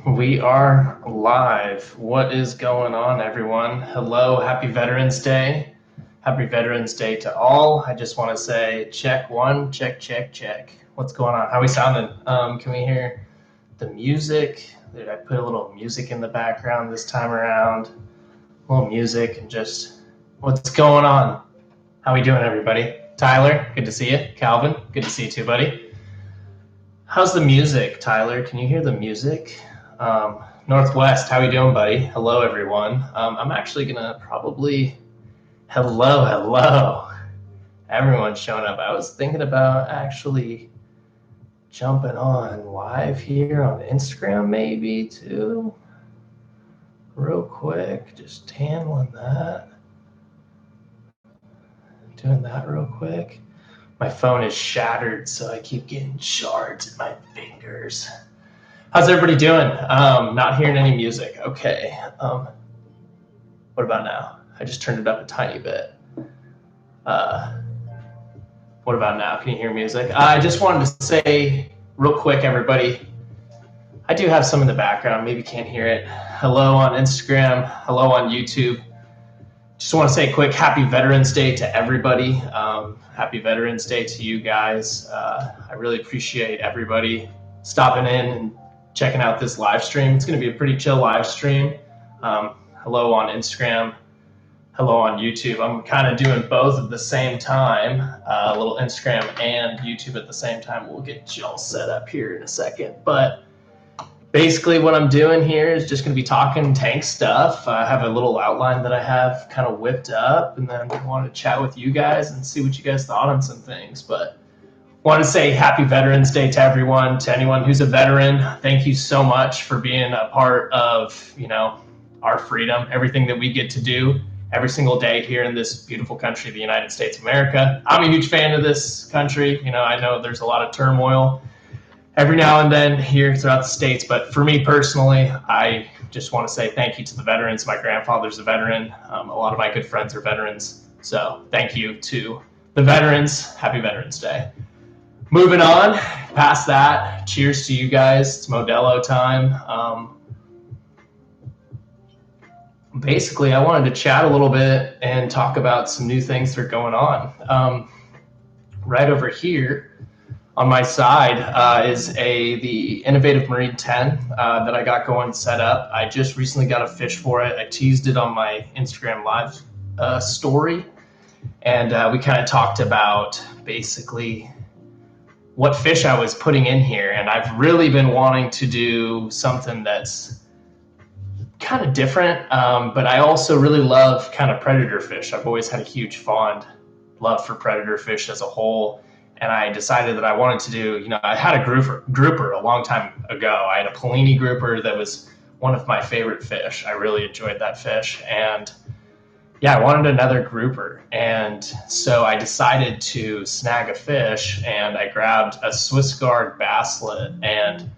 We are live. What is going on, everyone? Hello, happy Veterans Day. Happy Veterans Day to all. I just want to say check one, check, check, check. What's going on? How are we sounding? Can we hear the music? Did I put a little music in the background this time around? A little music and just what's going on? How we doing, everybody? Tyler, good to see you. Calvin, good to see you too, buddy. How's the music, Tyler? Can you hear the music? Northwest, how you doing, buddy? Hello, everyone. I'm actually gonna probably hello. Everyone's showing up. I was thinking about actually jumping on live here on Instagram, maybe too. Real quick, just handling that. Doing that real quick. My phone is shattered, so I keep getting shards in my fingers. How's everybody doing? Not hearing any music. Okay. What about now? I just turned it up a tiny bit. What about now? Can you hear music? I just wanted to say real quick, everybody, I do have some in the background. Maybe you can't hear it. Hello on Instagram. Hello on YouTube. Just want to say a quick happy Veterans Day to everybody. Happy Veterans Day to you guys. I really appreciate everybody stopping in and checking out this live stream. It's going to be a pretty chill live stream. Hello on Instagram. Hello on YouTube. I'm kind of doing both at the same time. A little Instagram and YouTube at the same time. We'll get you all set up here in a second. But basically what I'm doing here is just going to be talking tank stuff. I have a little outline that I have kind of whipped up, and then I want to chat with you guys and see what you guys thought on some things. But want to say happy Veterans Day to everyone, to anyone who's a veteran. Thank you so much for being a part of, our freedom, everything that we get to do every single day here in this beautiful country, the United States of America. I'm a huge fan of this country. I know there's a lot of turmoil every now and then here throughout the States, but for me personally, I just want to say thank you to the veterans. My grandfather's a veteran. A lot of my good friends are veterans. So thank you to the veterans. Happy Veterans Day. Moving on, past that, cheers to you guys. It's Modelo time. Basically, I wanted to chat a little bit and talk about some new things that are going on. Right over here on my side is the Innovative Marine 10 that I got going set up. I just recently got a fish for it. I teased it on my Instagram live story, and we kind of talked about basically what fish I was putting in here. And I've really been wanting to do something that's kind of different, but I also really love kind of predator fish. I've always had a huge fond love for predator fish as a whole. And I decided that I wanted to do, I had a grouper a long time ago. I had a Blennies grouper that was one of my favorite fish. I really enjoyed that fish. And yeah, I wanted another grouper. And so I decided to snag a fish, and I grabbed a Swiss Guard Basslet. And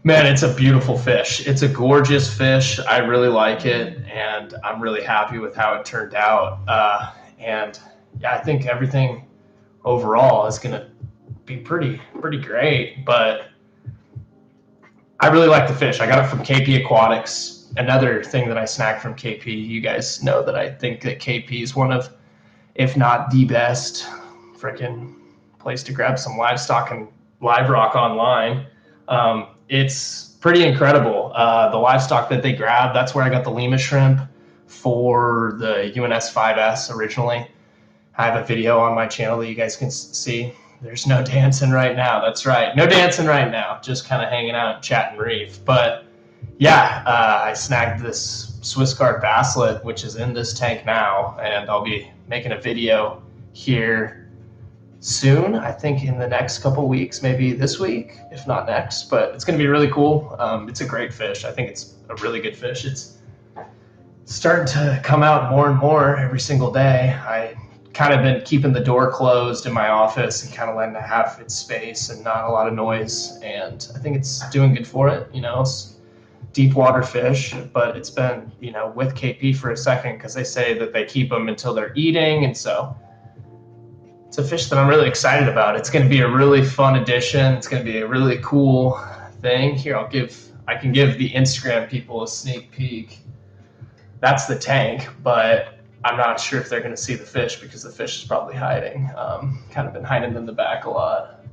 man, it's a beautiful fish. It's a gorgeous fish. I really like it, and I'm really happy with how it turned out. And yeah, I think everything overall is going to be pretty great, but I really like the fish. I got it from KP Aquatics. Another thing that I snagged from KP, you guys know that I think that KP is one of, if not the best freaking place to grab some livestock and live rock online. It's pretty incredible. The livestock that they grab, that's where I got the Llama shrimp for the UNS 5S originally. I have a video on my channel that you guys can see. There's no dancing right now. That's right. No dancing right now. Just kind of hanging out, chatting reef. But yeah, I snagged this Swiss Guard Basslet, which is in this tank now. And I'll be making a video here soon. I think in the next couple weeks, maybe this week, if not next. But it's going to be really cool. It's a great fish. I think it's a really good fish. It's starting to come out more and more every single day. I kind of been keeping the door closed in my office and kind of letting it have its space and not a lot of noise. And I think it's doing good for it. It's deep water fish, but it's been, with KP for a second because they say that they keep them until they're eating. And so it's a fish that I'm really excited about. It's going to be a really fun addition. It's going to be a really cool thing. Here, I can give the Instagram people a sneak peek. That's the tank, but I'm not sure if they're going to see the fish because the fish is probably hiding. Kind of been hiding in the back a lot.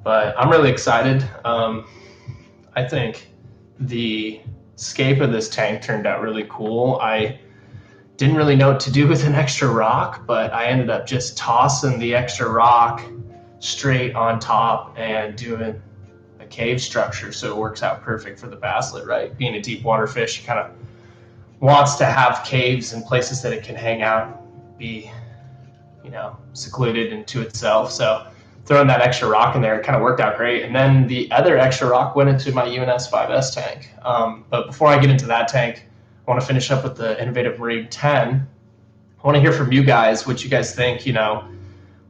But I'm really excited. I think the scape of this tank turned out really cool. I didn't really know what to do with an extra rock, but I ended up just tossing the extra rock straight on top and doing a cave structure, so it works out perfect for the basslet, right? Being a deep water fish, it kind of wants to have caves and places that it can hang out, be, you know, secluded into itself. So throwing that extra rock in there, it kind of worked out great. And then the other extra rock went into my UNS 5S tank. But before I get into that tank, I want to finish up with the Innovative Marine 10. I want to hear from you guys what you guys think. You know,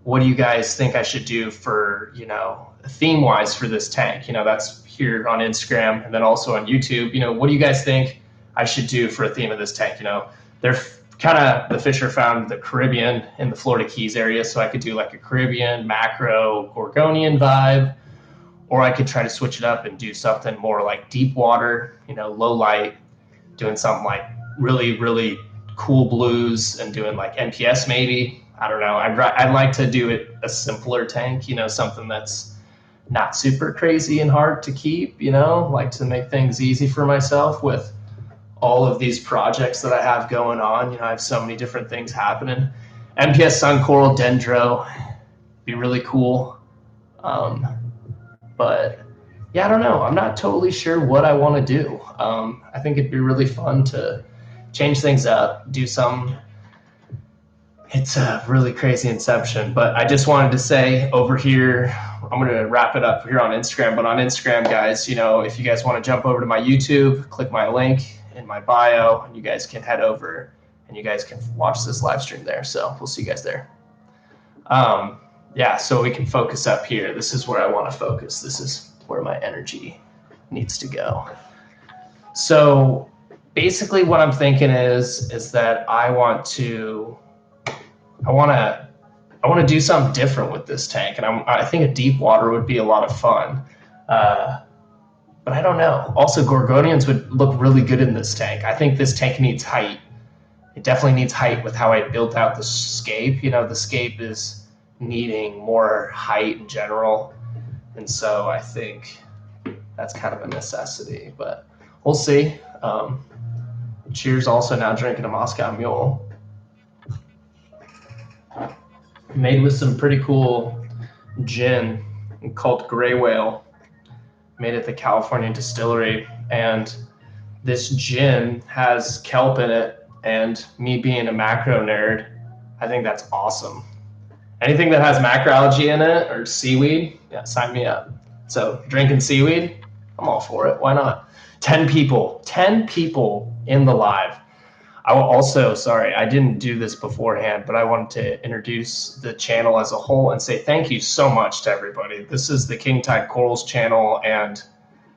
what do you guys think I should do for, you know, theme wise for this tank? You know, that's here on Instagram and then also on YouTube. You know, what do you guys think I should do for a theme of this tank? You know, they're kind of, the fish are found in the Caribbean in the Florida Keys area, so I could do like a Caribbean macro Gorgonian vibe, or I could try to switch it up and do something more like deep water, you know, low light, doing something like really, really cool blues and doing like NPS maybe. I don't know. I'd like to do it a simpler tank, you know, something that's not super crazy and hard to keep, you know, like to make things easy for myself with all of these projects that I have going on. You know, I have so many different things happening. NPS Sun Coral Dendro, be really cool. But yeah, I don't know. I'm not totally sure what I want to do. I think it'd be really fun to change things up, do some. It's a really crazy inception, but I just wanted to say over here, I'm going to wrap it up here on Instagram, but on Instagram, guys, you know, if you guys want to jump over to my YouTube, click my link in my bio, and you guys can head over and you guys can watch this live stream there. So we'll see you guys there. Yeah, so we can focus up here. This is where I want to focus. This is where my energy needs to go. So basically what I'm thinking is that I want to do something different with this tank, and I think a deep water would be a lot of fun. But I don't know. Also, Gorgonians would look really good in this tank. I think this tank needs height. It definitely needs height with how I built out the scape. You know, the scape is needing more height in general, and so I think that's kind of a necessity, but we'll see. Cheers. Also now drinking a Moscow Mule, made with some pretty cool gin called Gray Whale, made at the California distillery. And this gin has kelp in it, and me being a macro nerd, I think that's awesome. Anything that has macroalgae in it or seaweed, yeah, sign me up. So drinking seaweed, I'm all for it. Why not? 10 people in the live. I will also, sorry, I didn't do this beforehand, but I wanted to introduce the channel as a whole and say thank you so much to everybody. This is the King Tide Corals channel, and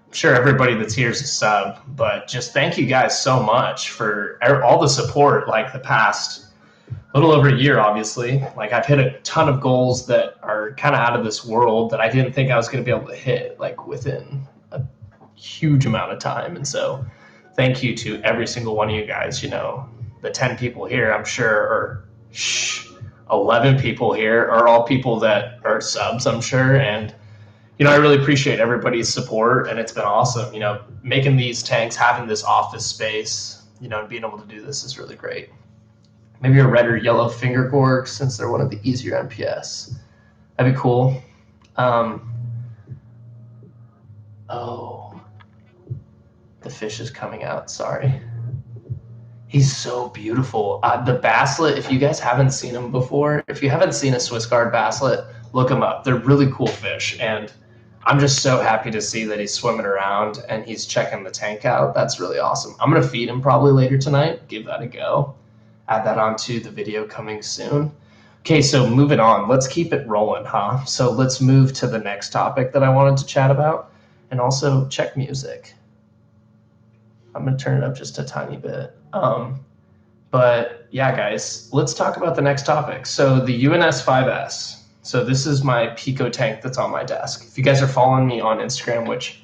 I'm sure everybody that's here is a sub, but just thank you guys so much for all the support, like the past little over a year, obviously. Like I've hit a ton of goals that are kind of out of this world that I didn't think I was going to be able to hit like within a huge amount of time. And so thank you to every single one of you guys. You know, the 10 people here, I'm sure, or 11 people here are all people that are subs, I'm sure. And, you know, I really appreciate everybody's support, and it's been awesome. You know, making these tanks, having this office space, you know, and being able to do this is really great. Maybe a red or yellow finger gorg, since they're one of the easier NPS. That'd be cool. Oh, the fish is coming out, sorry. He's so beautiful. The basslet, if you guys haven't seen him before, if you haven't seen a Swiss Guard basslet, look them up. They're really cool fish, and I'm just so happy to see that he's swimming around and he's checking the tank out. That's really awesome. I'm going to feed him probably later tonight. Give that a go. Add that onto the video coming soon. Okay, so moving on. Let's keep it rolling, huh? So let's move to the next topic that I wanted to chat about, and also check music. I'm going to turn it up just a tiny bit. But yeah, guys, let's talk about the next topic. So the UNS 5S. So this is my Pico tank that's on my desk. If you guys are following me on Instagram, which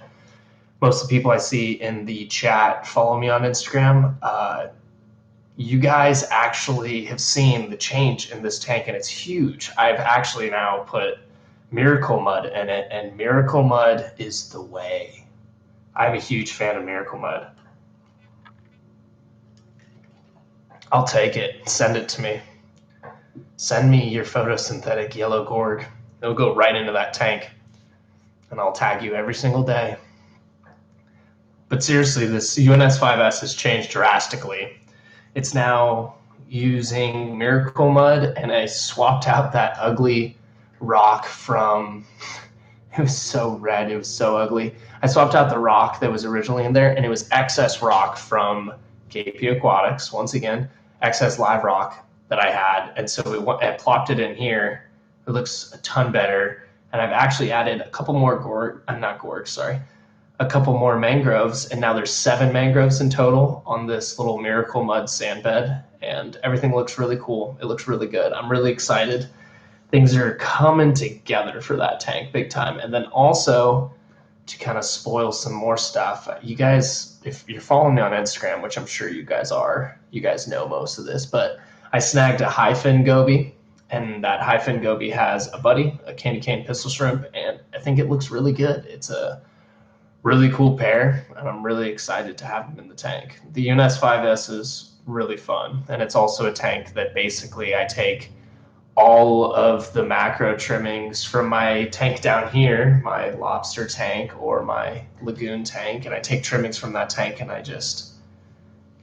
most of the people I see in the chat follow me on Instagram. You guys actually have seen the change in this tank, and it's huge. I've actually now put Miracle Mud in it, and Miracle Mud is the way. I'm a huge fan of Miracle Mud. I'll take it. Send it to me. Send me your photosynthetic yellow gourd. It'll go right into that tank, and I'll tag you every single day. But seriously, this UNS5S has changed drastically. It's now using Miracle Mud, and I swapped out that ugly rock from, it was so red, it was so ugly. I swapped out the rock that was originally in there, and it was excess rock from KP Aquatics, once again, excess live rock that I had. And so I plopped it in here. It looks a ton better. And I've actually added a couple more a couple more mangroves, and now there's 7 mangroves in total on this little Miracle Mud sand bed, and everything looks really cool. It looks really good. I'm really excited. Things are coming together for that tank big time. And then also, to kind of spoil some more stuff, you guys, if you're following me on Instagram, which I'm sure you guys are, you guys know most of this, but I snagged a high-fin goby, and that high-fin goby has a buddy, a candy cane pistol shrimp, and I think it looks really good. It's a really cool pair, and I'm really excited to have them in the tank. The UNS5S is really fun, and it's also a tank that basically I take all of the macro trimmings from my tank down here, my lobster tank or my lagoon tank, and I take trimmings from that tank and I just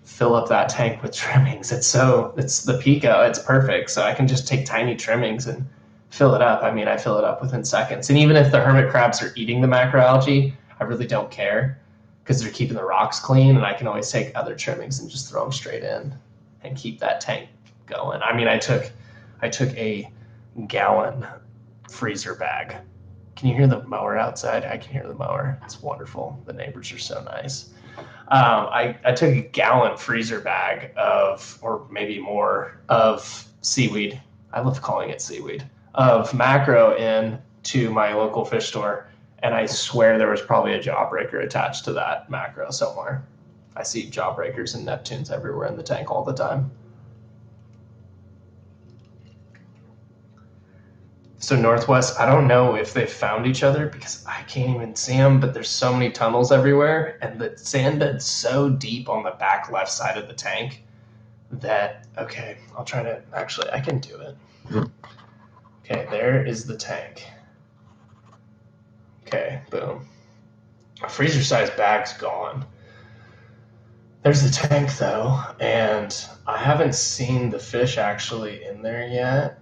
fill up that tank with trimmings. It's the Pico, it's perfect. So I can just take tiny trimmings and fill it up. I mean, I fill it up within seconds. And even if the hermit crabs are eating the macroalgae, I really don't care because they're keeping the rocks clean, and I can always take other trimmings and just throw them straight in and keep that tank going. I mean, I took a gallon freezer bag. Can you hear the mower outside? I can hear the mower. It's wonderful. The neighbors are so nice. I took a gallon freezer bag of, or maybe more, of seaweed. I love calling it seaweed, of macro in to my local fish store. And I swear there was probably a jawbreaker attached to that macro somewhere. I see jawbreakers and Neptunes everywhere in the tank all the time. So Northwest, I don't know if they found each other because I can't even see them, but there's so many tunnels everywhere, and the sand bed's so deep on the back left side of the tank that, okay, I'll try to, actually, I can do it. Okay, there is the tank. Okay, boom. A freezer-sized bag's gone. There's the tank, though, and I haven't seen the fish actually in there yet.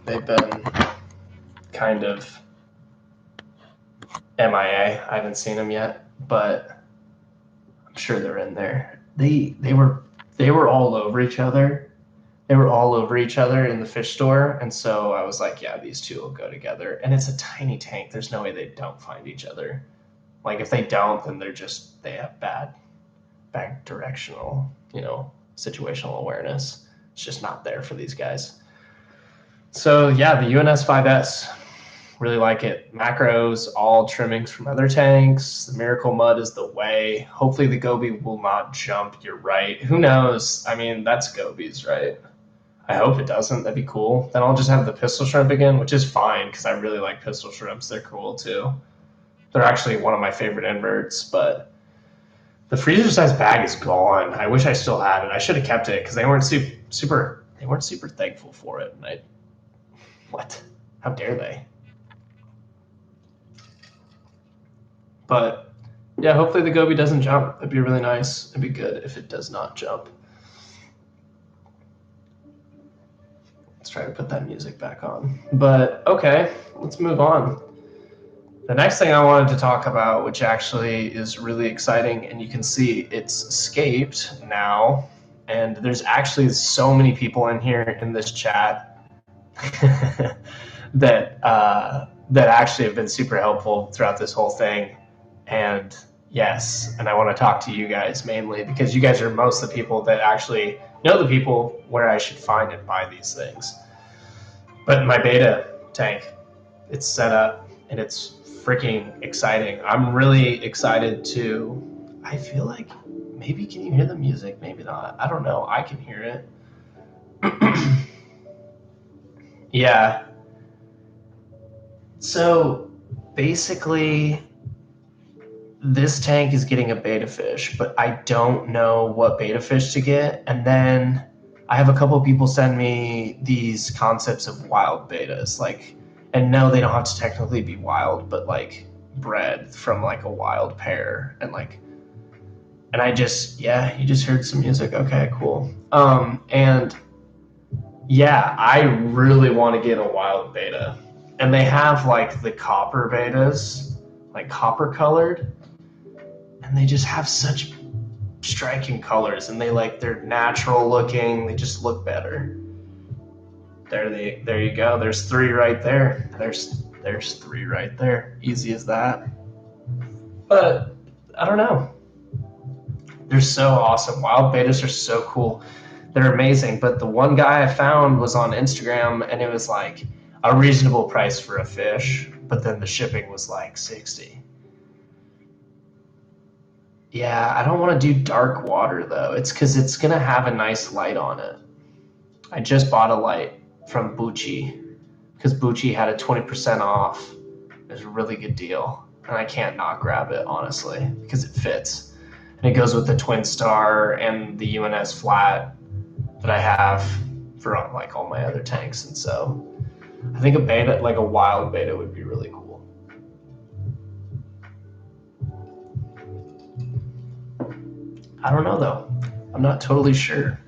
They've been kind of MIA. I haven't seen them yet, but I'm sure they're in there. They were all over each other. They were all over each other in the fish store, and so I was like, yeah, these two will go together. And it's a tiny tank. There's no way they don't find each other. Like, if they don't, then they have bad directional, situational awareness. It's just not there for these guys. So yeah, the UNS5S, really like it. Macros, all trimmings from other tanks. The Miracle Mud is the way. Hopefully the goby will not jump. You're right. Who knows? I mean, that's gobies, right? I hope it doesn't. That'd be cool. Then I'll just have the pistol shrimp again, which is fine because I really like pistol shrimps. They're cool too. They're actually one of my favorite inverts, but the freezer-sized bag is gone. I wish I still had it. I should have kept it because they weren't super thankful for it. And what? How dare they? But yeah, hopefully the goby doesn't jump. That'd be really nice. It'd be good if it does not jump. Let's try to put that music back on. But okay, let's move on. The next thing I wanted to talk about, which actually is really exciting, and you can see it's escaped now, and there's actually so many people in here in this chat that actually have been super helpful throughout this whole thing. And yes, and I want to talk to you guys mainly because you guys are most of the people that actually know the people where I should find and buy these things. But my beta tank, it's set up and it's freaking exciting. I'm really excited to, I feel like, maybe can you hear the music? Maybe not. I don't know. I can hear it. Yeah. So basically, this tank is getting a beta fish, but I don't know what beta fish to get. And then I have a couple of people send me these concepts of wild betas, like, and no, they don't have to technically be wild, but like bred from like a wild pair, and like, and I just, yeah, you just heard some music. Okay, cool. And yeah, I really want to get a wild beta, and they have like the copper betas, like copper colored, and they just have such striking colors, and they're natural looking. They just look better. There you go. There's three right there. There's three right there. Easy as that. But I don't know. They're so awesome. Wild betas are so cool. They're amazing. But the one guy I found was on Instagram, and it was like a reasonable price for a fish, but then the shipping was like 60. Yeah, I don't want to do dark water though. It's because it's going to have a nice light on it. I just bought a light from Bucci because Bucci had a 20% off. It was a really good deal. And I can't not grab it, honestly, because it fits. And it goes with the Twin Star and the UNS flat that I have for like all my other tanks. And so I think a beta, like a wild beta, would be really cool. I don't know though. I'm not totally sure.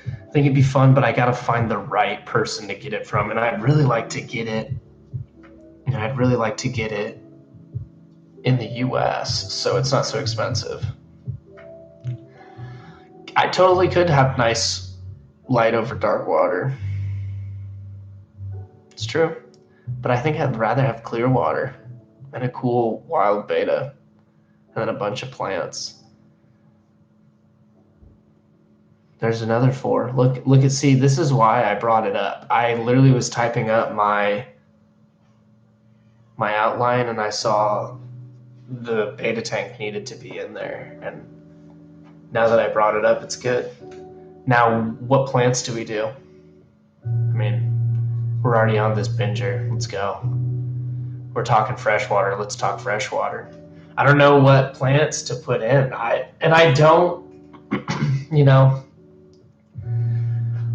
I think it'd be fun, but I gotta find the right person to get it from, and I'd really like to get it. And I'd really like to get it in the U.S. so it's not so expensive. I totally could have nice light over dark water. It's true, but I think I'd rather have clear water and a cool wild beta, and then a bunch of plants. There's another 4. Look at, see, this is why I brought it up. I literally was typing up my outline, and I saw the beta tank needed to be in there. And now that I brought it up, it's good. Now, what plants do we do? I mean, we're already on this binger. Let's go. We're talking freshwater. Let's talk freshwater. I don't know what plants to put in. I don't, you know,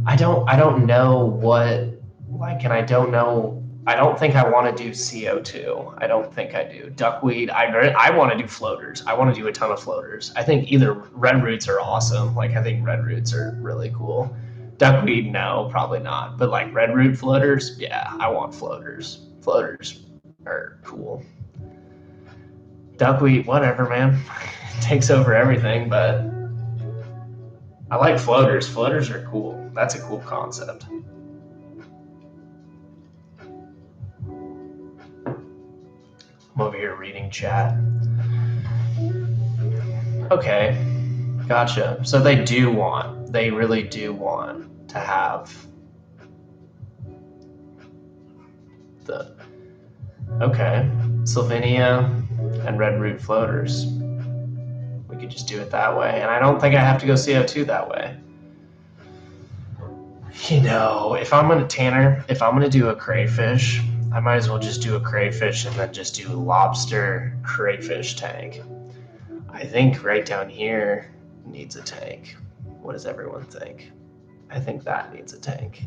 I don't know what, like, and I don't think I want to do CO2. I don't think I do. Duckweed, I want to do floaters. I want to do a ton of floaters. I think either red roots are awesome. Like, I think red roots are really cool. Duckweed, no, probably not. But like red root floaters, yeah, I want floaters. Floaters are cool. Duckweed, whatever, man. It takes over everything, but I like floaters. Floaters are cool. That's a cool concept. I'm over here reading chat. Okay, gotcha. So they really do want to have the, okay, Sylvinia and red root floaters. We could just do it that way. And I don't think I have to go CO2 that way. You know, if I'm going to do a crayfish, I might as well just do a crayfish and then just do a lobster crayfish tank. I think right down here needs a tank. What does everyone think? I think that needs a tank.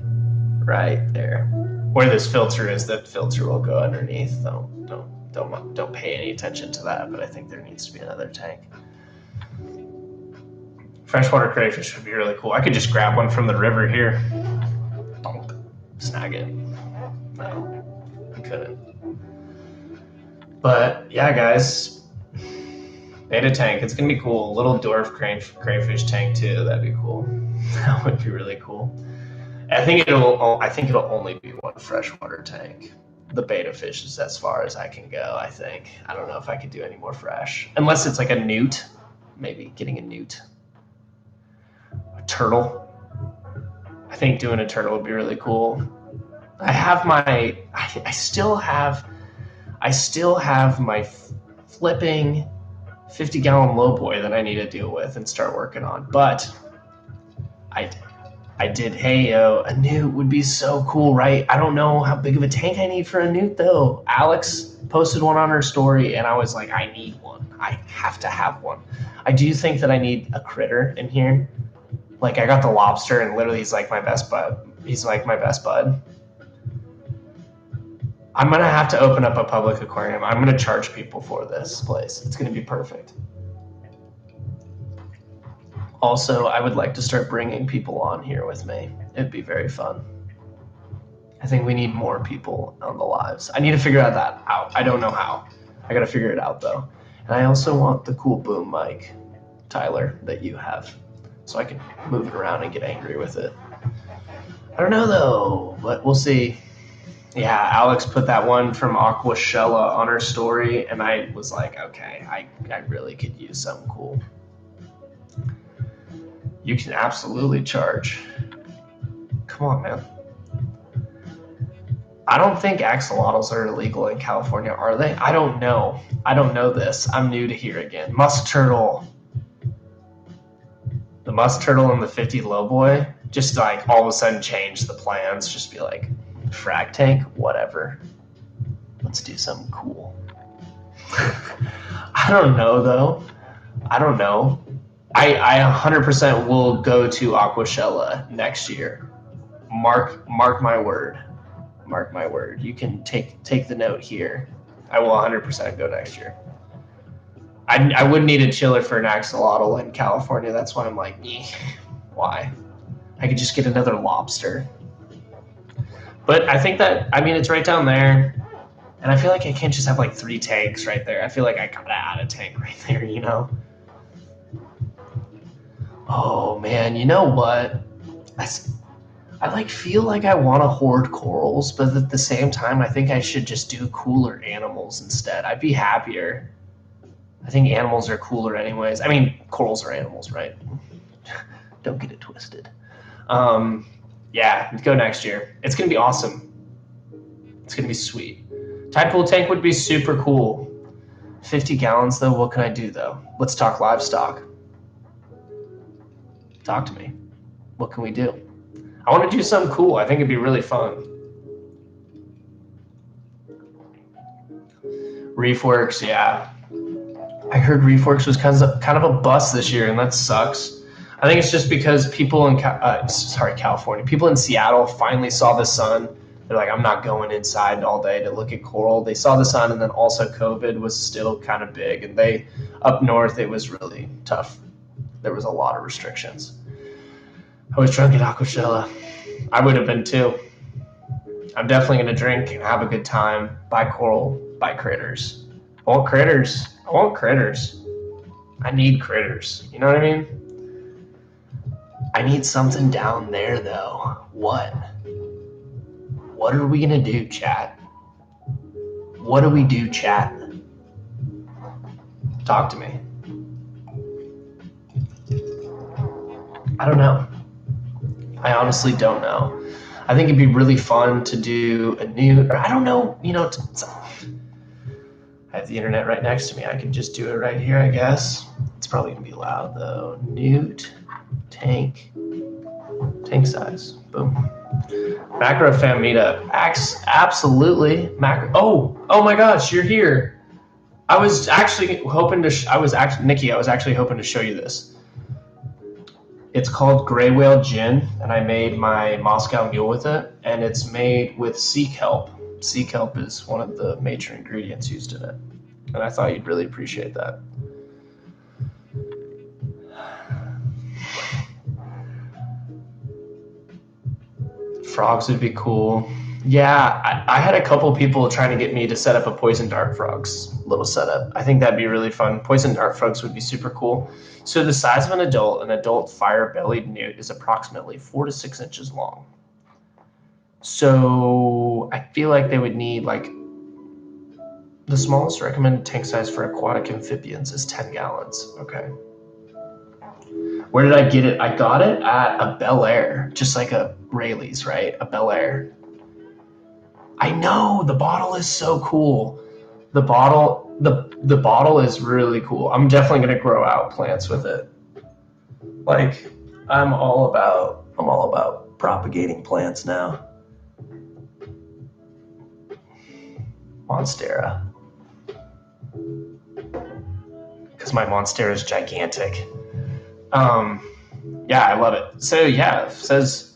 Right there. Where this filter is, that filter will go underneath. Don't pay any attention to that, but I think there needs to be another tank. Freshwater crayfish would be really cool. I could just grab one from the river here. Donk. Snag it. No, I couldn't. But yeah, guys, beta tank. It's gonna be cool. A little dwarf crayfish tank too. That'd be cool. That would be really cool. I think it'll only be one freshwater tank. The beta fish is as far as I can go, I think. I don't know if I could do any more fresh. Unless it's like a newt. Maybe getting a newt. A turtle. I think doing a turtle would be really cool. I still have I still have my flipping 50-gallon lowboy that I need to deal with and start working on. But I did, hey, a newt would be so cool, right? I don't know how big of a tank I need for a newt, though. Alex posted one on her story, and I was like, I need one. I have to have one. I do think that I need a critter in here. Like, I got the lobster, and literally he's like my best bud. He's like my best bud. I'm going to have to open up a public aquarium. I'm going to charge people for this place. It's going to be perfect. Also, I would like to start bringing people on here with me. It'd be very fun. I think we need more people on the lives. I need to figure that out. I don't know how. I got to figure it out, though. And I also want the cool boom mic, Tyler, that you have, so I can move it around and get angry with it. I don't know, though, but we'll see. Yeah, Alex put that one from Aquashella on her story, and I was like, okay, I really could use something cool. You can absolutely charge. Come on, man. I don't think axolotls are illegal in California, are they? I don't know. I don't know this. I'm new to here again. Musk turtle. The musk turtle and the 50 lowboy just like all of a sudden change the plans. Just be like, frag tank, whatever. Let's do something cool. I don't know, though. I don't know. I 100% will go to Aquashella next year. Mark my word. Mark my word. You can take the note here. I will 100% go next year. I wouldn't need a chiller for an axolotl in California. That's why I'm like, why? I could just get another lobster. But I think that, I mean, it's right down there. And I feel like I can't just have like 3 tanks right there. I feel like I gotta add a tank right there, you know? Oh man, you know what? I like feel like I want to hoard corals, but at the same time, I think I should just do cooler animals instead. I'd be happier. I think animals are cooler anyways. I mean, corals are animals, right? Don't get it twisted. Yeah, go next year. It's going to be awesome. It's going to be sweet. Tide pool tank would be super cool. 50 gallons, though, what can I do, though? Let's talk livestock. Talk to me. What can we do? I want to do something cool. I think it'd be really fun. Reefworks, yeah. I heard Reefworks was kind of a bust this year, and that sucks. I think it's just because people in California, people in Seattle finally saw the sun. They're like, I'm not going inside all day to look at coral. They saw the sun, and then also COVID was still kind of big, and up north it was really tough. There was a lot of restrictions. I was drunk at Aquashella. I would have been too. I'm definitely going to drink and have a good time. Buy coral, buy critters. I want critters. I want critters. I need critters. You know what I mean? I need something down there, though. What? What are we going to do, chat? What do we do, chat? Talk to me. I don't know. I honestly don't know. I think it'd be really fun to do a new, or I don't know, you know, I have the internet right next to me. I can just do it right here, I guess. It's probably gonna be loud though. Newt, tank size, boom. Macro fam meetup, absolutely. Oh my gosh, you're here. I was actually hoping to, Nikki, I was actually hoping to show you this. It's called Gray Whale Gin, and I made my Moscow Mule with it, and it's made with sea kelp. Sea kelp is one of the major ingredients used in it, and I thought you'd really appreciate that. Frogs would be cool. Yeah, I had a couple people trying to get me to set up a poison dart frogs little setup. I think that'd be really fun. Poison dart frogs would be super cool. So the size of an adult fire-bellied newt is approximately 4 to 6 inches long. So I feel like they would need like the smallest recommended tank size for aquatic amphibians is 10 gallons. Okay. Where did I get it? I got it at a Bel Air, just like a Rayleigh's, right? A Bel Air. I know, the bottle is so cool. The bottle is really cool. I'm definitely gonna grow out plants with it. Like I'm all about propagating plants now. Monstera. Because my Monstera is gigantic. Yeah, I love it. So yeah, it says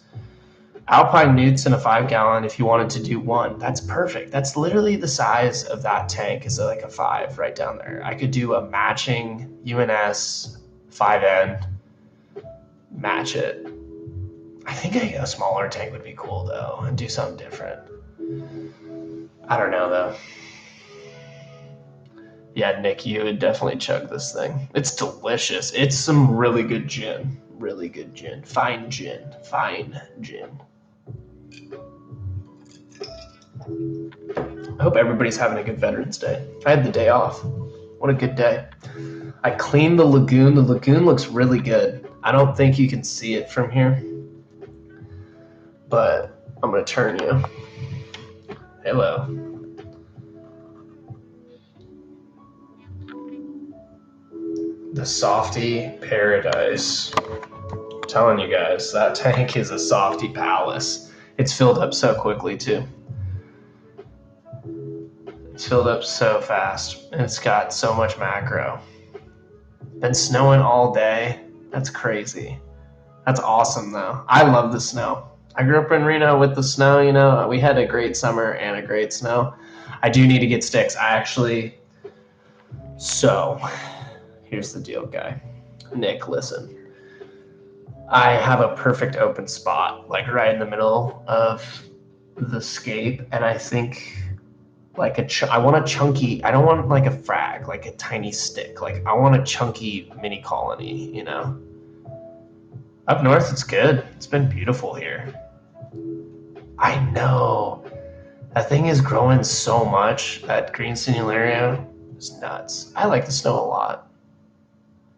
Alpine newts in a 5-gallon if you wanted to do one. That's perfect. That's literally the size of that tank is like a 5 right down there. I could do a matching UNS 5N, match it. I think a smaller tank would be cool though and do something different. I don't know though. Yeah, Nick, you would definitely chug this thing. It's delicious. It's some really good gin. Really good gin. Fine gin. Fine gin. I hope everybody's having a good Veterans Day. I had the day off. What a good day. I cleaned the lagoon. The lagoon looks really good. I don't think you can see it from here, but I'm going to turn you. Hello. The Softy Paradise. I'm telling you guys, that tank is a Softy Palace. It's filled up so quickly too. It's filled up so fast, and it's got so much macro. Been snowing all day. That's crazy. That's awesome though. I love the snow. I grew up in Reno with the snow, you know. We had a great summer and a great snow. I do need to get sticks. So here's the deal, guy. Nick, listen. I have a perfect open spot, like right in the middle of the scape, and I think like I want a chunky, I don't want like a frag, like a tiny stick. Like I want a chunky mini colony, you know? Up north, it's good. It's been beautiful here. I know. That thing is growing so much. That green Sinularia is nuts. I like the snow a lot.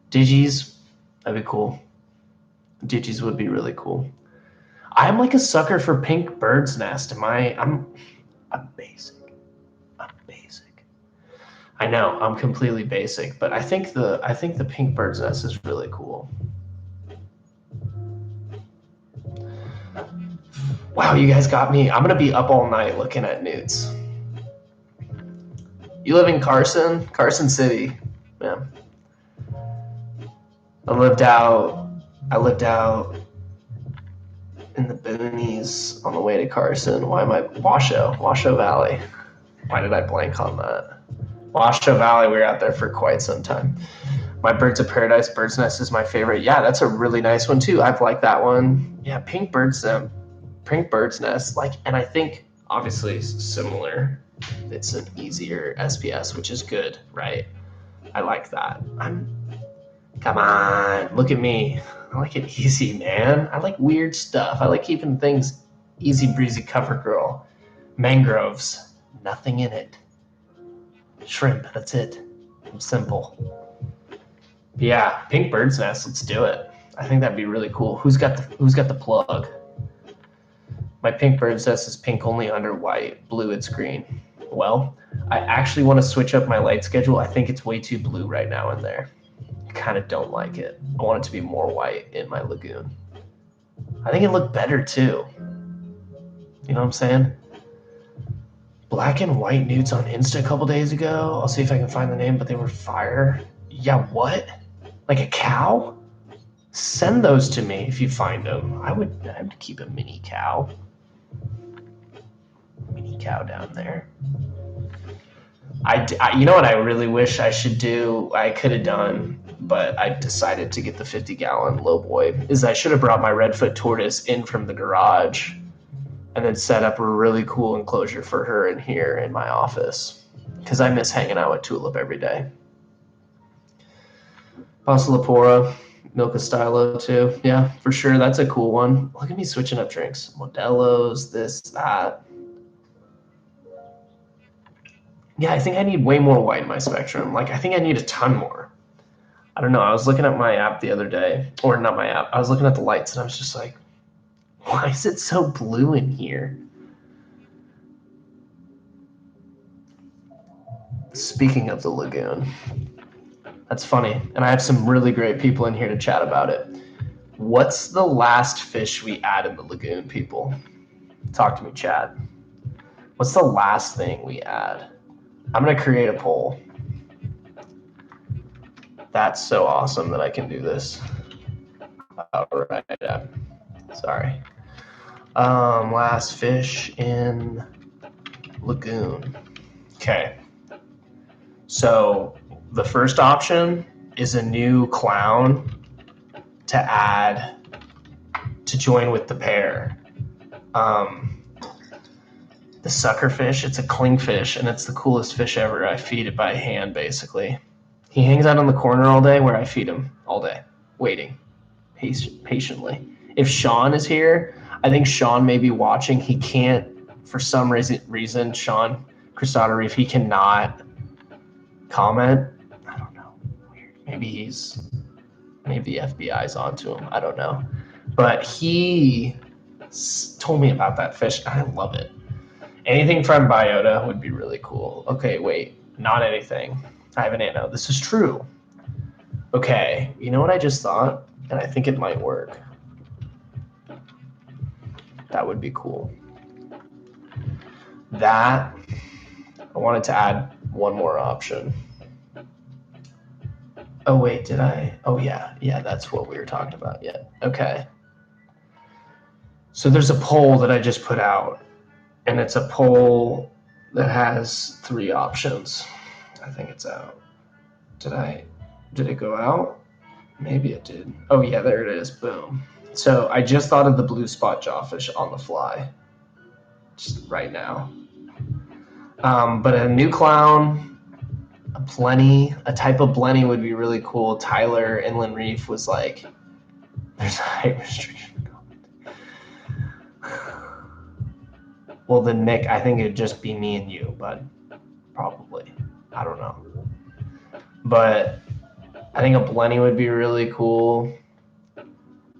Digis, that'd be cool. Digis would be really cool. I'm like a sucker for pink bird's nest. I'm basic. I know, I'm completely basic, but I think the pink bird's nest is really cool. Wow, you guys got me. I'm gonna be up all night looking at newts. You live in Carson City, man. I lived out in the Blennies on the way to Carson. Why am I Washoe Valley? Why did I blank on that? Washoe Valley, we were out there for quite some time. My Birds of Paradise bird's nest is my favorite. Yeah, that's a really nice one too. I've liked that one. Yeah, pink bird's nest. Like, and I think obviously similar. It's an easier SPS, which is good, right? I like that. Come on, look at me. I like it easy, man. I like weird stuff. I like keeping things easy breezy, cover girl. Mangroves, nothing in it. Shrimp, that's it. I'm simple. But yeah, pink bird's nest, let's do it. I think that'd be really cool. Who's got the plug? My pink bird's nest is pink only under white, blue it's green. Well, I actually want to switch up my light schedule. I think it's way too blue right now in there. I kind of don't like it. I want it to be more white in my lagoon. I think it looked better too. You know what I'm saying? Black and white newts on Insta a couple days ago. I'll see if I can find the name, but they were fire. Yeah, what? Like a cow? Send those to me if you find them. I would keep a mini cow. Mini cow down there. I you know what I really wish I should do? I could have done, but I decided to get the 50-gallon lowboy. Is I should have brought my redfoot tortoise in from the garage and then set up a really cool enclosure for her in here in my office, because I miss hanging out with Tulip every day. Passalapora, Milka Stylo too. Yeah, for sure. That's a cool one. Look at me switching up drinks. Modelo's, this, that. Yeah, I think I need way more white in my spectrum. Like, I think I need a ton more. I don't know. I was looking at my app the other day, or not my app. I was looking at the lights, and I was just like, why is it so blue in here? Speaking of the lagoon, that's funny. And I have some really great people in here to chat about it. What's the last fish we add in the lagoon, people? Talk to me, chat. What's the last thing we add? I'm going to create a poll. That's so awesome that I can do this. All right. Sorry. Last fish in lagoon. Okay. So the first option is a new clown to add to join with the pair. The sucker fish, it's a clingfish, and it's the coolest fish ever. I feed it by hand, basically. He hangs out in the corner all day where I feed him all day, waiting patiently. If Sean is here, I think Sean may be watching. He can't, for some reason, Sean Cristata Reef, he cannot comment. I don't know. Maybe the FBI's onto him. I don't know. But he told me about that fish. I love it. Anything from biota would be really cool. Okay, wait. Not anything. I have an nano. This is true. Okay, you know what I just thought? And I think it might work. That would be cool. I wanted to add one more option. Oh, wait, did I? Oh, yeah. Yeah, that's what we were talking about. Yeah. Okay. So there's a poll that I just put out, and it's a poll that has 3 options. I think it's out. Did it go out? Maybe it did. Oh, yeah, there it is. Boom. So I just thought of the blue spot jawfish on the fly, just right now. But a new clown, a Blenny, a type of Blenny would be really cool. Tyler Inland Reef was like, there's a height restriction. Well, then Nick, I think it'd just be me and you, but probably. I don't know. But I think a Blenny would be really cool.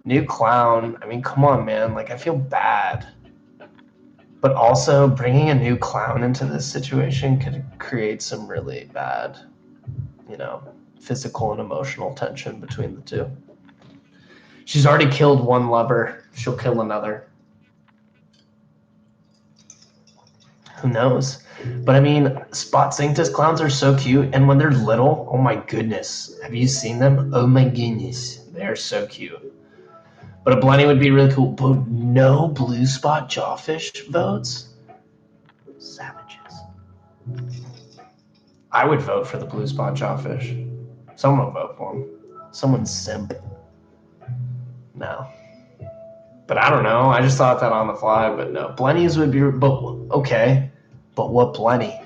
New clown. I mean, come on, man. Like, I feel bad. But also, bringing a new clown into this situation could create some really bad, physical and emotional tension between the two. She's already killed one lover. She'll kill another. Who knows? But I mean, spot cinctus clowns are so cute, and when they're little, oh my goodness. Have you seen them? Oh my goodness. They're so cute. But a Blenny would be really cool. But no blue spot jawfish votes? Savages. I would vote for the blue spot jawfish. Someone will vote for him. Someone's simp. No. But I don't know. I just thought that on the fly, but no. Blennies would be, but okay. But what Blenny?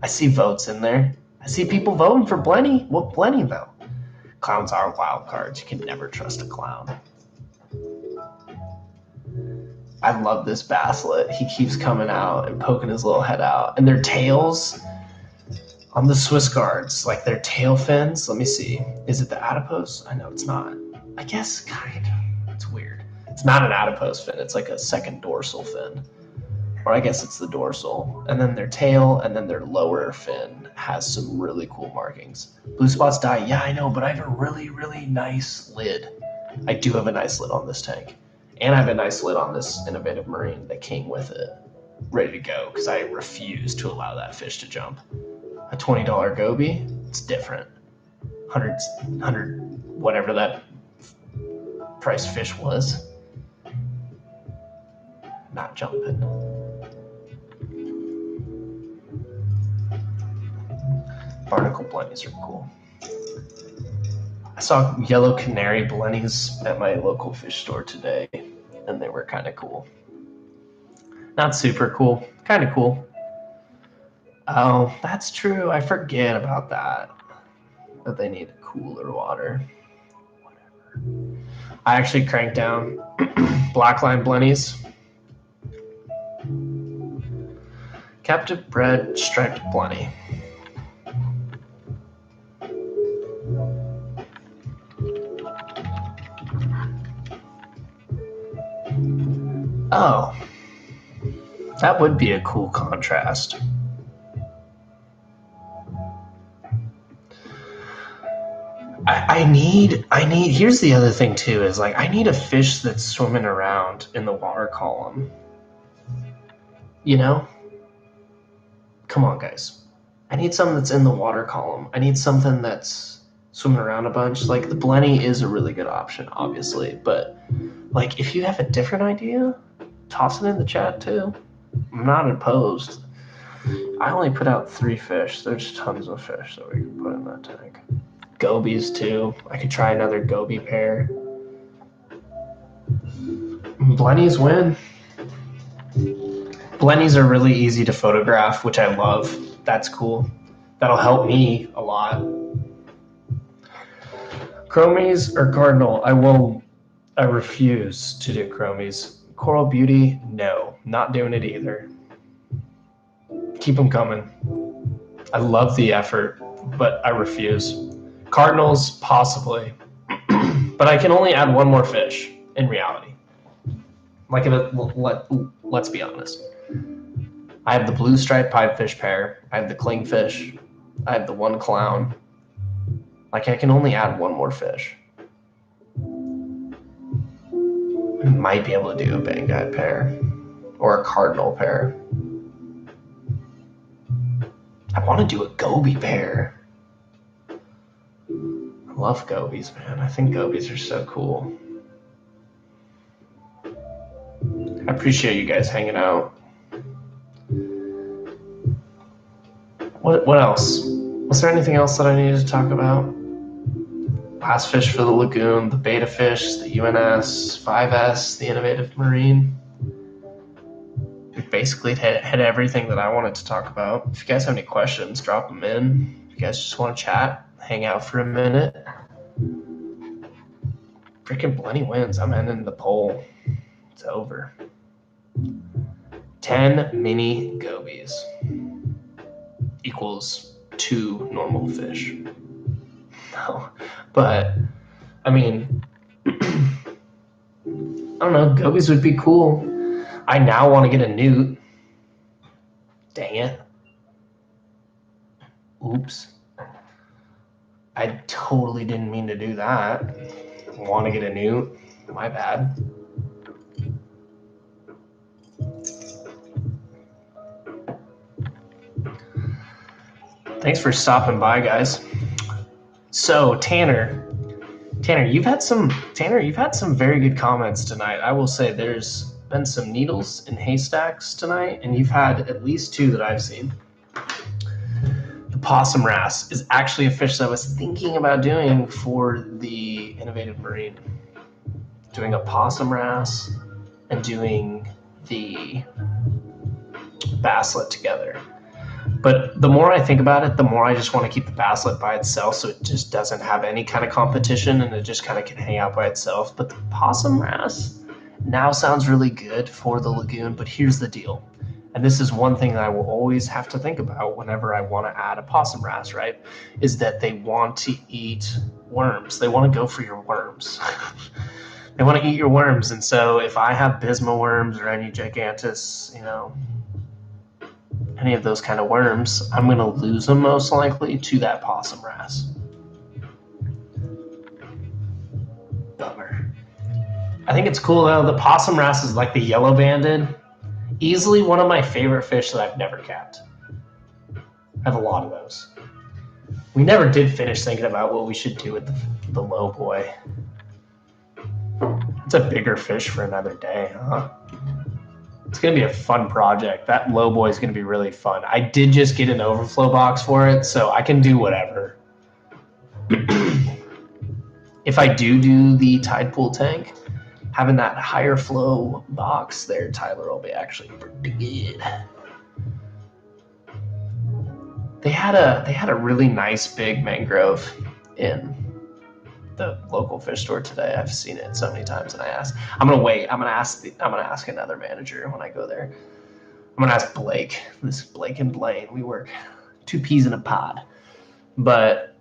I see votes in there. I see people voting for Blenny. What Blenny, though? Clowns are wild cards. You can never trust a clown. I love this Basslet. He keeps coming out and poking his little head out. And their tails on the Swiss guards, like their tail fins. Let me see. Is it the adipose? I know it's not. I guess kind of. It's weird. It's not an adipose fin. It's like a second dorsal fin. Or I guess it's the dorsal. And then their tail and then their lower fin has some really cool markings. Blue spots die. Yeah, I know, but I have a really, really nice lid. I do have a nice lid on this tank. And I have a nice lid on this innovative marine that came with it. Ready to go, because I refuse to allow that fish to jump. A $20 goby, it's different. 100, whatever that price fish was. Not jumping. Barnacle Blennies are cool. I saw yellow Canary Blennies at my local fish store today, and they were kind of cool. Not super cool, kind of cool. Oh, that's true. I forget about that. That they need cooler water. Whatever. I actually cranked down Blackline Blennies. Captive bred striped Blenny. Oh, that would be a cool contrast. here's the other thing too, is like I need a fish that's swimming around in the water column. You know? Come on, guys. I need something that's in the water column. I need something that's swimming around a bunch. Like the Blenny is a really good option, obviously, but like if you have a different idea, toss it in the chat too. I'm not opposed. I only put out 3 fish. There's tons of fish that we can put in that tank. Gobies too. I could try another goby pair. Blennies win. Blennies are really easy to photograph, which I love. That's cool. That'll help me a lot. Chromies or cardinal? I refuse to do chromies. Coral beauty? No, not doing it either. Keep them coming. I love the effort, but I refuse. Cardinals, possibly. But I can only add 1 more fish in reality. Like, let's be honest. I have the blue striped pipefish pair. I have the clingfish. I have the 1 clown. Like, I can only add 1 more fish. I might be able to do a Banggai pair or a cardinal pair. I want to do a goby pair. I love gobies, man. I think gobies are so cool. I appreciate you guys hanging out. What else? Was there anything else that I needed to talk about? Last fish for the lagoon, the beta fish, the UNS, 5S, the innovative marine. We basically hit everything that I wanted to talk about. If you guys have any questions, drop them in. If you guys just want to chat, hang out for a minute. Freaking Blenny wins. I'm ending the poll. It's over. 10 mini gobies equals 2 normal fish. No, but I mean, I don't know. Gobies would be cool. I now want to get a newt. Dang it. Oops. I totally didn't mean to do that. Want to get a newt. My bad. Thanks for stopping by, guys. So Tanner, you've had some very good comments tonight. I will say there's been some needles in haystacks tonight, and you've had at least 2 that I've seen. The Possum Wrasse is actually a fish that I was thinking about doing for the innovative marine. Doing a Possum Wrasse and doing the Basslet together. But the more I think about it, the more I just want to keep the Basslet by itself, so it just doesn't have any kind of competition and it just kind of can hang out by itself. But the Possum Wrasse now sounds really good for the lagoon, but here's the deal. And this is one thing that I will always have to think about whenever I want to add a Possum Wrasse, right? Is that they want to eat worms. They want to go for your worms. They want to eat your worms. And so if I have Bisma worms or any gigantus, any of those kind of worms, I'm going to lose them most likely to that Possum Wrasse. Bummer. I think it's cool though. The Possum Wrasse is like the yellow banded. Easily one of my favorite fish that I've never kept. I have a lot of those. We never did finish thinking about what we should do with the low boy. It's a bigger fish for another day, huh? It's going to be a fun project. That low boy is going to be really fun. I did just get an overflow box for it, so I can do whatever. If I do the tide pool tank, having that higher flow box there, Tyler, will be actually pretty good. They had a really nice big mangrove in the local fish store today. I've seen it so many times, and I'm gonna wait. I'm gonna ask another manager when I go there. I'm gonna ask Blake. This is Blake and Blaine. We work 2 peas in a pod. But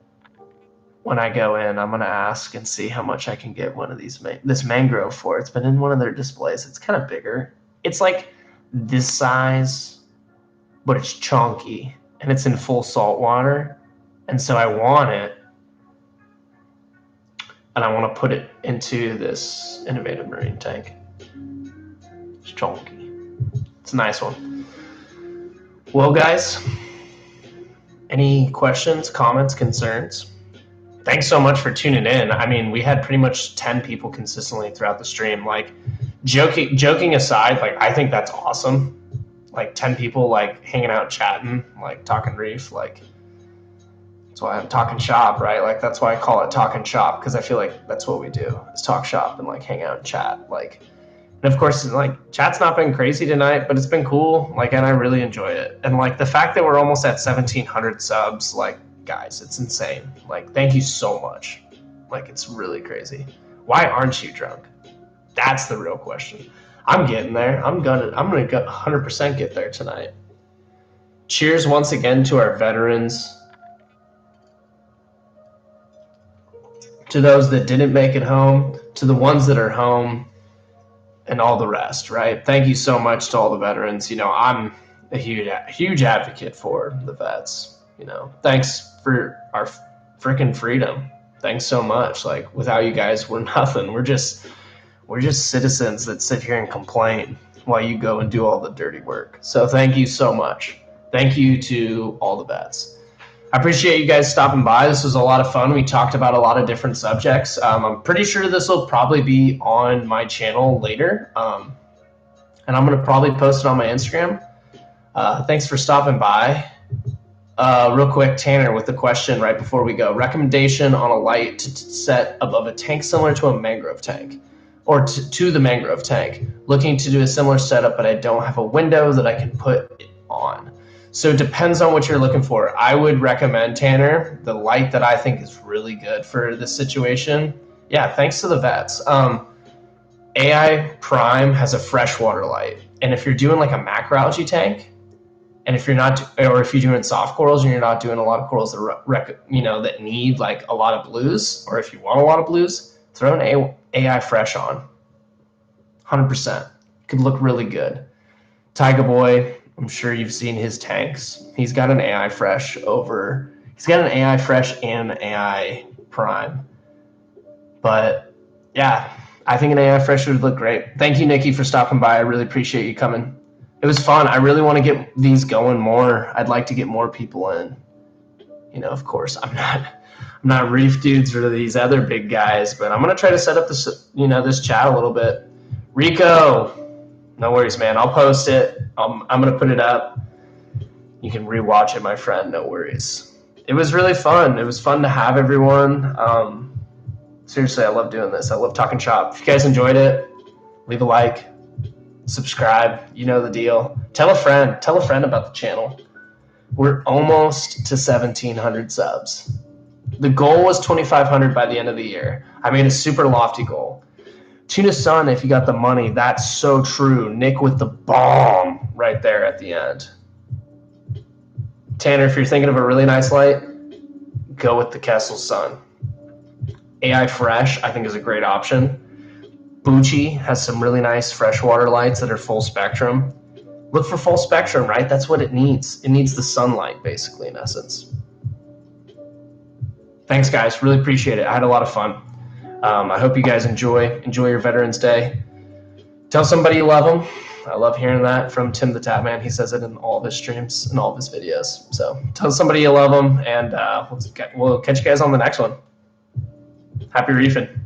when I go in, I'm gonna ask and see how much I can get one of these this mangrove for. It's been in one of their displays. It's kind of bigger. It's like this size, but it's chunky, and it's in full salt water. And so I want it. and I want to put it into this innovative marine tank. It's chunky. It's a nice one. Well, guys, any questions, comments, concerns? Thanks so much for tuning in. I mean, we had pretty much 10 people consistently throughout the stream. Like, joking aside, like, I think that's awesome. Like, 10 people, like, hanging out, chatting, like, talking reef, like, that's why I'm talking shop, right? Like, that's why I call it talking shop, because I feel like that's what we do, is talk shop and, like, hang out and chat. Like, and of course, like, chat's not been crazy tonight, but it's been cool, like, and I really enjoy it. And, like, the fact that we're almost at 1,700 subs, like, guys, it's insane. Like, thank you so much. Like, it's really crazy. Why aren't you drunk? That's the real question. I'm getting there. I'm gonna 100% get there tonight. Cheers once again to our veterans. To those that didn't make it home, to the ones that are home, and all the rest, right? Thank you so much to all the veterans. You know, I'm a huge advocate for the vets. You know, thanks for our freaking freedom. Thanks so much. Like, without you guys, we're nothing. We're just citizens that sit here and complain while you go and do all the dirty work. So thank you so much. Thank you to all the vets. I appreciate you guys stopping by. This was a lot of fun. We talked about a lot of different subjects. I'm pretty sure this will probably be on my channel later. And I'm going to probably post it on my Instagram. Thanks for stopping by. Real quick, Tanner, with the question right before we go. Recommendation on a light to set above a tank similar to a mangrove tank, or to the mangrove tank. Looking to do a similar setup, but I don't have a window that I can put it on. So it depends on what you're looking for. I would recommend, Tanner, the light that I think is really good for this situation. Yeah, thanks to the vets. AI Prime has a freshwater light. And if you're doing like a macroalgae tank, and if you're not, or if you're doing soft corals and you're not doing a lot of corals that that need like a lot of blues, or if you want a lot of blues, throw an AI Fresh on. 100%. Could look really good. Tiger Boy, I'm sure you've seen his tanks. He's got an AI Fresh over. He's got an AI Fresh and an AI Prime. But yeah, I think an AI Fresh would look great. Thank you, Nikki, for stopping by. I really appreciate you coming. It was fun. I really want to get these going more. I'd like to get more people in. You know, of course, I'm not Reef Dudes or these other big guys, but I'm gonna try to set up this, this chat a little bit. Rico, no worries, man. I'll post it. I'm gonna put it up. You can rewatch it, my friend. No worries. It was really fun. It was fun to have everyone. Seriously, I love doing this. I love talking shop. If you guys enjoyed it, leave a like. Subscribe, you know the deal. Tell a friend about the channel. We're almost to 1,700 subs. The goal was 2,500 by the end of the year. I made a super lofty goal. Tuna Sun, if you got the money, that's so true. Nick with the bomb right there at the end. Tanner, if you're thinking of a really nice light, go with the Kessel Sun. AI Fresh, I think, is a great option. Bucci has some really nice freshwater lights that are full spectrum. Look for full spectrum, right? That's what it needs. It needs the sunlight, basically, in essence. Thanks, guys. Really appreciate it. I had a lot of fun. I hope you guys enjoy your Veterans Day. Tell somebody you love them. I love hearing that from Tim the Tapman. He says it in all of his streams and all of his videos. So tell somebody you love them, and we'll catch you guys on the next one. Happy reefing.